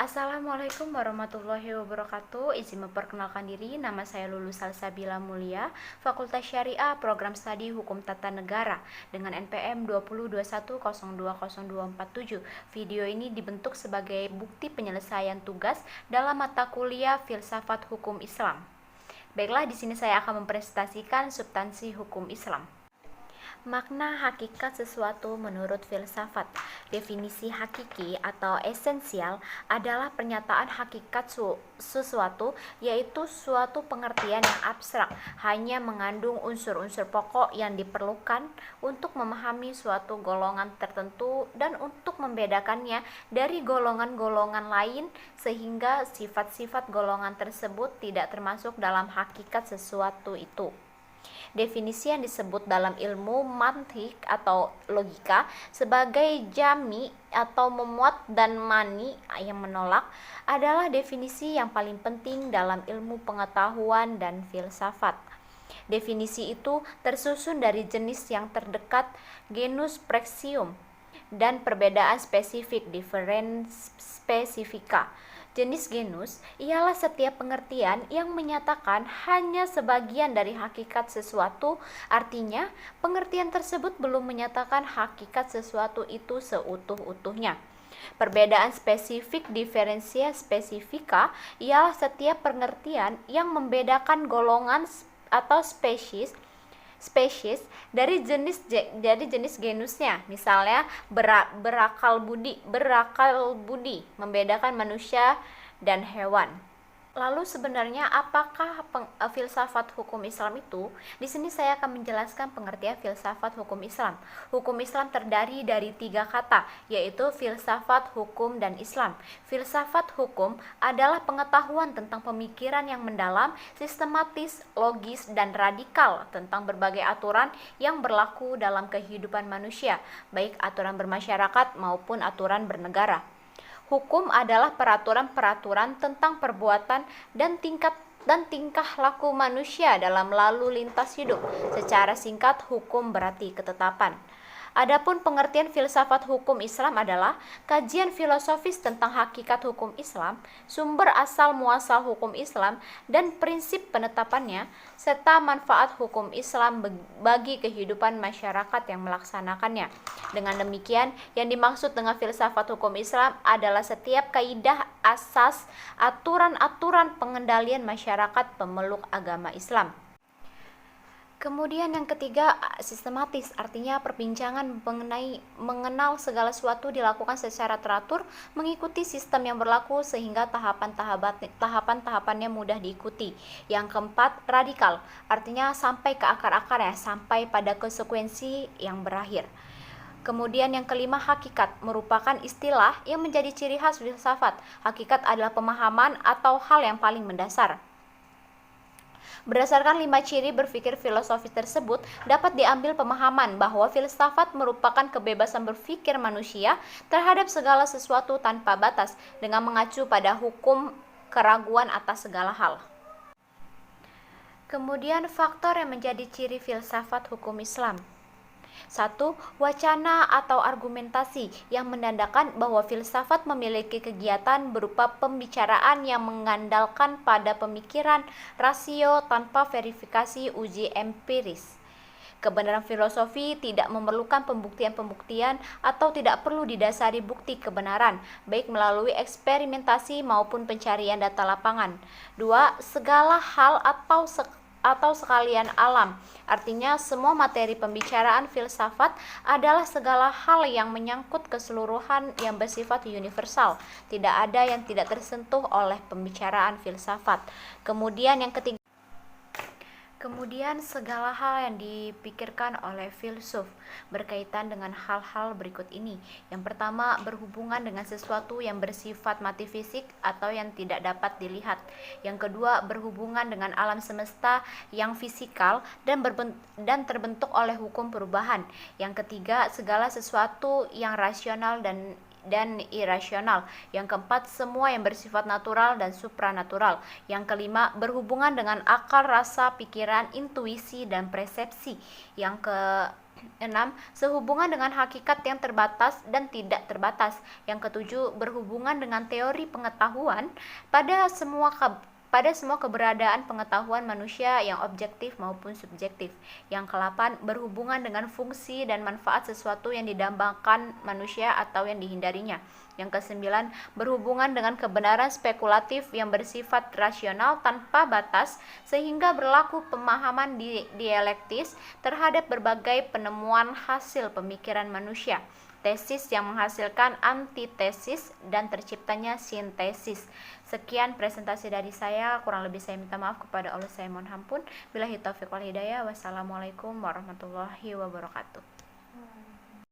Assalamualaikum warahmatullahi wabarakatuh. Izin memperkenalkan diri, nama saya Lulu Salsabila Mulia, Fakultas Syariah, Program Studi Hukum Tata Negara dengan NPM 2021020247. Video ini dibentuk sebagai bukti penyelesaian tugas dalam mata kuliah Filsafat Hukum Islam. Baiklah, di sini saya akan mempresentasikan substansi hukum Islam. Makna hakikat sesuatu menurut filsafat. Definisi hakiki atau esensial adalah pernyataan hakikat sesuatu, yaitu suatu pengertian yang abstrak, hanya mengandung unsur-unsur pokok yang diperlukan untuk memahami suatu golongan tertentu dan untuk membedakannya dari golongan-golongan lain, sehingga sifat-sifat golongan tersebut tidak termasuk dalam hakikat sesuatu itu. Definisi yang disebut dalam ilmu mantik atau logika sebagai jami atau memuat dan mani yang menolak adalah definisi yang paling penting dalam ilmu pengetahuan dan filsafat. Definisi itu tersusun dari jenis yang terdekat, genus praxium, dan perbedaan spesifik, differens specifica. Jenis genus ialah setiap pengertian yang menyatakan hanya sebagian dari hakikat sesuatu, artinya pengertian tersebut belum menyatakan hakikat sesuatu itu seutuh-utuhnya. Perbedaan spesifik, differentia specifica, ialah setiap pengertian yang membedakan golongan atau spesies dari jenis genusnya. Misalnya berakal budi membedakan manusia dan hewan. Lalu sebenarnya apakah filsafat hukum Islam itu? Di sini saya akan menjelaskan pengertian filsafat hukum Islam. Hukum Islam terdiri dari 3 kata, yaitu filsafat, hukum, dan Islam. Filsafat hukum adalah pengetahuan tentang pemikiran yang mendalam, sistematis, logis, dan radikal tentang berbagai aturan yang berlaku dalam kehidupan manusia, baik aturan bermasyarakat maupun aturan bernegara. Hukum adalah peraturan-peraturan tentang perbuatan dan tingkah laku manusia dalam lalu lintas hidup. Secara singkat, hukum berarti ketetapan. Adapun pengertian filsafat hukum Islam adalah kajian filosofis tentang hakikat hukum Islam, sumber asal muasal hukum Islam dan prinsip penetapannya, serta manfaat hukum Islam bagi kehidupan masyarakat yang melaksanakannya. Dengan demikian, yang dimaksud dengan filsafat hukum Islam adalah setiap kaidah asas aturan-aturan pengendalian masyarakat pemeluk agama Islam. Kemudian yang ketiga, sistematis, artinya perbincangan mengenal segala sesuatu dilakukan secara teratur, mengikuti sistem yang berlaku sehingga tahapan-tahapannya mudah diikuti. Yang keempat, radikal, artinya sampai ke akar-akarnya, sampai pada konsekuensi yang berakhir. Kemudian yang kelima, hakikat, merupakan istilah yang menjadi ciri khas filsafat. Hakikat adalah pemahaman atau hal yang paling mendasar. Berdasarkan 5 ciri berpikir filosofis tersebut, dapat diambil pemahaman bahwa filsafat merupakan kebebasan berpikir manusia terhadap segala sesuatu tanpa batas, dengan mengacu pada hukum keraguan atas segala hal. Kemudian faktor yang menjadi ciri filsafat hukum Islam. 1. Wacana atau argumentasi yang menandakan bahwa filsafat memiliki kegiatan berupa pembicaraan yang mengandalkan pada pemikiran rasio tanpa verifikasi uji empiris. Kebenaran filosofi tidak memerlukan pembuktian-pembuktian atau tidak perlu didasari bukti kebenaran, baik melalui eksperimentasi maupun pencarian data lapangan. 2. Segala hal atau sekalian alam, artinya semua materi pembicaraan filsafat adalah segala hal yang menyangkut keseluruhan yang bersifat universal, tidak ada yang tidak tersentuh oleh pembicaraan filsafat. Kemudian segala hal yang dipikirkan oleh filsuf berkaitan dengan hal-hal berikut ini. Yang pertama, berhubungan dengan sesuatu yang bersifat mati fisik atau yang tidak dapat dilihat. Yang kedua, berhubungan dengan alam semesta yang fisikal dan terbentuk oleh hukum perubahan. Yang ketiga, segala sesuatu yang rasional dan irasional. Yang keempat, semua yang bersifat natural dan supranatural. Yang kelima, berhubungan dengan akal, rasa, pikiran, intuisi, dan persepsi. Yang 6. Sehubungan dengan hakikat yang terbatas dan tidak terbatas. Yang ketujuh, berhubungan dengan teori pengetahuan pada semua keberadaan pengetahuan manusia yang objektif maupun subjektif. Yang ke-8, berhubungan dengan fungsi dan manfaat sesuatu yang didambakan manusia atau yang dihindarinya. Yang ke-9, berhubungan dengan kebenaran spekulatif yang bersifat rasional tanpa batas sehingga berlaku pemahaman dialektis terhadap berbagai penemuan hasil pemikiran manusia. Tesis yang menghasilkan antitesis dan terciptanya sintesis. Sekian presentasi dari saya, kurang lebih saya minta maaf kepada Allah, saya mohon ampun. Billahi taufiq wal hidayah. Wassalamualaikum warahmatullahi wabarakatuh.